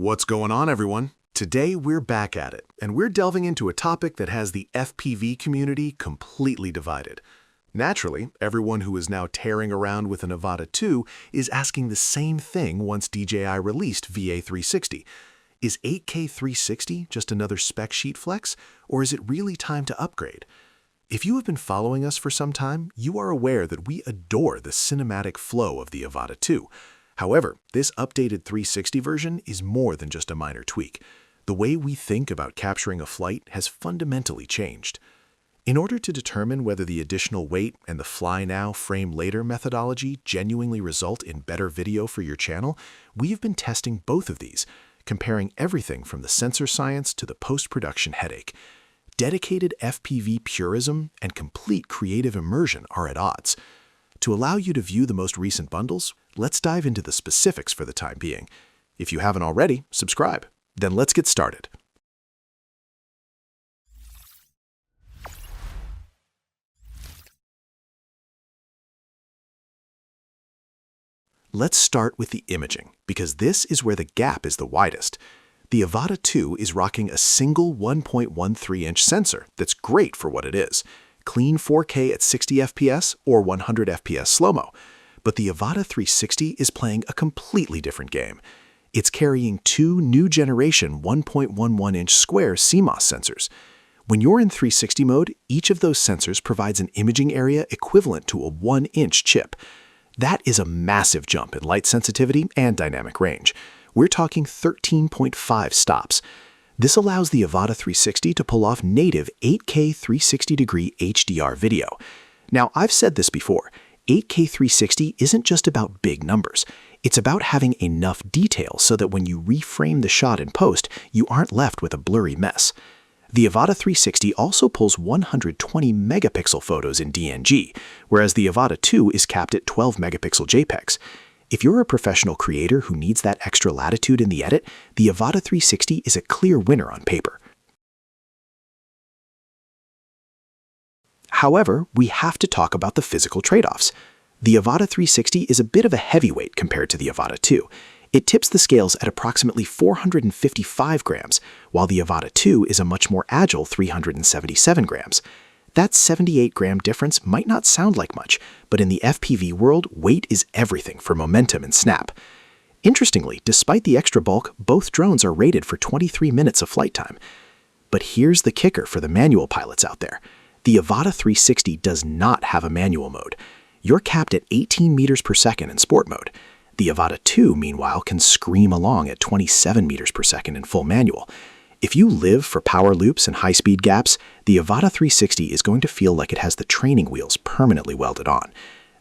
What's going on, everyone? Today we're back at it, and we're delving into a topic that has the FPV community completely divided. Naturally, everyone who is now tearing around with an Avata 2 is asking the same thing once DJI released VA360. Is 8K 360 just another spec sheet flex, or is it really time to upgrade? If you have been following us for some time, you are aware that we adore the cinematic flow of the Avata 2. However, this updated 360 version is more than just a minor tweak. The way we think about capturing a flight has fundamentally changed. In order to determine whether the additional weight and the fly now, frame later methodology genuinely result in better video for your channel, we have been testing both of these, comparing everything from the sensor science to the post-production headache. Dedicated FPV purism and complete creative immersion are at odds. To allow you to view the most recent bundles, let's dive into the specifics for the time being. If you haven't already, subscribe. Then let's get started. Let's start with the imaging, because this is where the gap is the widest. The Avata 2 is rocking a single 1.13-inch sensor that's great for what it is. Clean 4K at 60 FPS or 100 FPS slow-mo. But the Avata 360 is playing a completely different game. It's carrying two new generation 1.11-inch square CMOS sensors. When you're in 360 mode, each of those sensors provides an imaging area equivalent to a 1-inch chip. That is a massive jump in light sensitivity and dynamic range. We're talking 13.5 stops. This allows the Avata 360 to pull off native 8K 360-degree HDR video. Now, I've said this before, 8K 360 isn't just about big numbers. It's about having enough detail so that when you reframe the shot in post, you aren't left with a blurry mess. The Avata 360 also pulls 120 megapixel photos in DNG, whereas the Avata 2 is capped at 12 megapixel JPEGs. If you're a professional creator who needs that extra latitude in the edit, the Avata 360 is a clear winner on paper. However, we have to talk about the physical trade-offs. The Avata 360 is a bit of a heavyweight compared to the Avata 2. It tips the scales at approximately 455 grams, while the Avata 2 is a much more agile 377 grams. That 78-gram difference might not sound like much, but in the FPV world, weight is everything for momentum and snap. Interestingly, despite the extra bulk, both drones are rated for 23 minutes of flight time. But here's the kicker for the manual pilots out there. The Avata 360 does not have a manual mode. You're capped at 18 meters per second in sport mode. The Avata 2, meanwhile, can scream along at 27 meters per second in full manual. If you live for power loops and high-speed gaps, the Avata 360 is going to feel like it has the training wheels permanently welded on.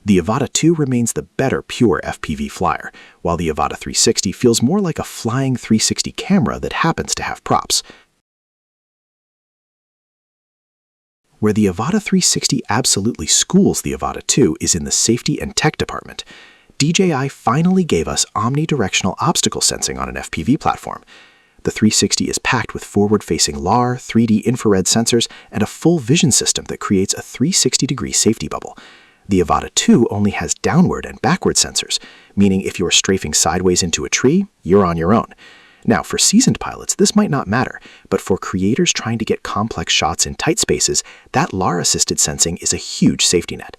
The Avata 2 remains the better pure FPV flyer, while the Avata 360 feels more like a flying 360 camera that happens to have props. Where the Avata 360 absolutely schools the Avata 2 is in the safety and tech department. DJI finally gave us omnidirectional obstacle sensing on an FPV platform. The 360 is packed with forward-facing LAR, 3D infrared sensors, and a full vision system that creates a 360-degree safety bubble. The Avata 2 only has downward and backward sensors, meaning if you're strafing sideways into a tree, you're on your own. Now, for seasoned pilots, this might not matter, but for creators trying to get complex shots in tight spaces, that LAR-assisted sensing is a huge safety net.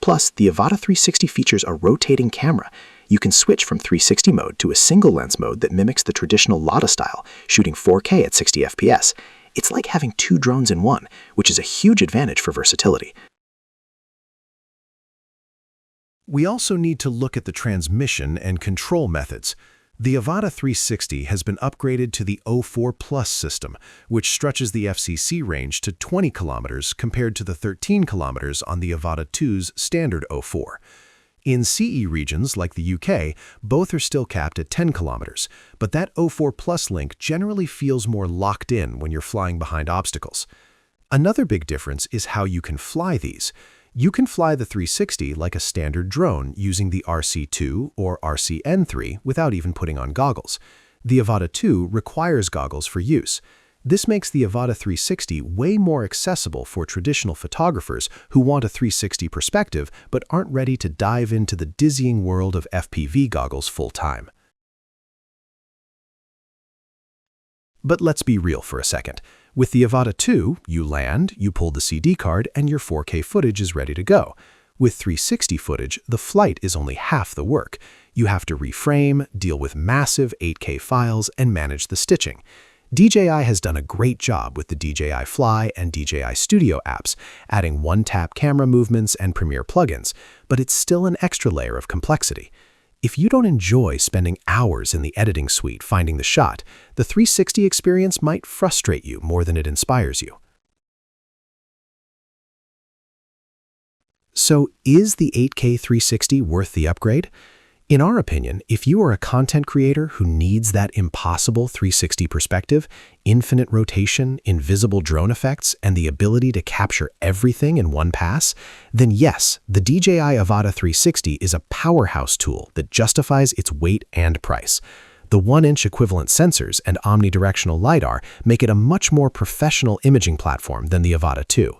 Plus, the Avata 360 features a rotating camera. You can switch from 360 mode to a single lens mode that mimics the traditional Lotta style, shooting 4K at 60 FPS. It's like having two drones in one, which is a huge advantage for versatility. We also need to look at the transmission and control methods. The Avata 360 has been upgraded to the O4 Plus system, which stretches the FCC range to 20 kilometers compared to the 13 kilometers on the Avata 2's standard O4. In CE regions like the UK, both are still capped at 10 kilometers, but that O4 Plus link generally feels more locked in when you're flying behind obstacles. Another big difference is how you can fly these. You can fly the 360 like a standard drone using the RC2 or RCN3 without even putting on goggles. The Avata 2 requires goggles for use. This makes the Avata 360 way more accessible for traditional photographers who want a 360 perspective but aren't ready to dive into the dizzying world of FPV goggles full-time. But let's be real for a second. With the Avata 2, you land, you pull the CD card, and your 4K footage is ready to go. With 360 footage, the flight is only half the work. You have to reframe, deal with massive 8K files, and manage the stitching. DJI has done a great job with the DJI Fly and DJI Studio apps, adding one-tap camera movements and Premiere plugins, but it's still an extra layer of complexity. If you don't enjoy spending hours in the editing suite finding the shot, the 360 experience might frustrate you more than it inspires you. So, is the 8K 360 worth the upgrade? In our opinion, if you are a content creator who needs that impossible 360 perspective, infinite rotation, invisible drone effects, and the ability to capture everything in one pass, then yes, the DJI Avata 360 is a powerhouse tool that justifies its weight and price. The 1-inch equivalent sensors and omnidirectional LiDAR make it a much more professional imaging platform than the Avata 2.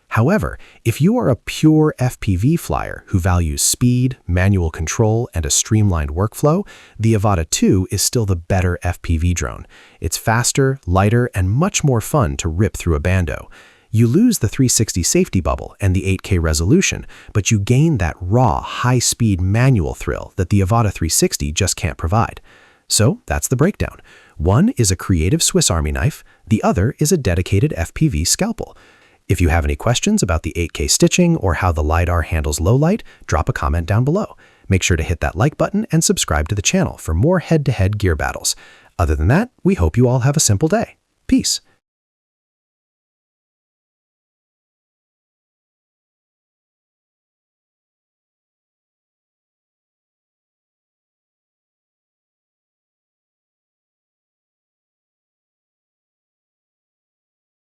However, if you are a pure FPV flyer who values speed, manual control, and a streamlined workflow, the Avata 2 is still the better FPV drone. It's faster, lighter, and much more fun to rip through a bando. You lose the 360 safety bubble and the 8K resolution, but you gain that raw, high-speed manual thrill that the Avata 360 just can't provide. So that's the breakdown. One is a creative Swiss Army knife, the other is a dedicated FPV scalpel. If you have any questions about the 8K stitching or how the LiDAR handles low light, drop a comment down below. Make sure to hit that like button and subscribe to the channel for more head-to-head gear battles. Other than that, we hope you all have a simple day. Peace.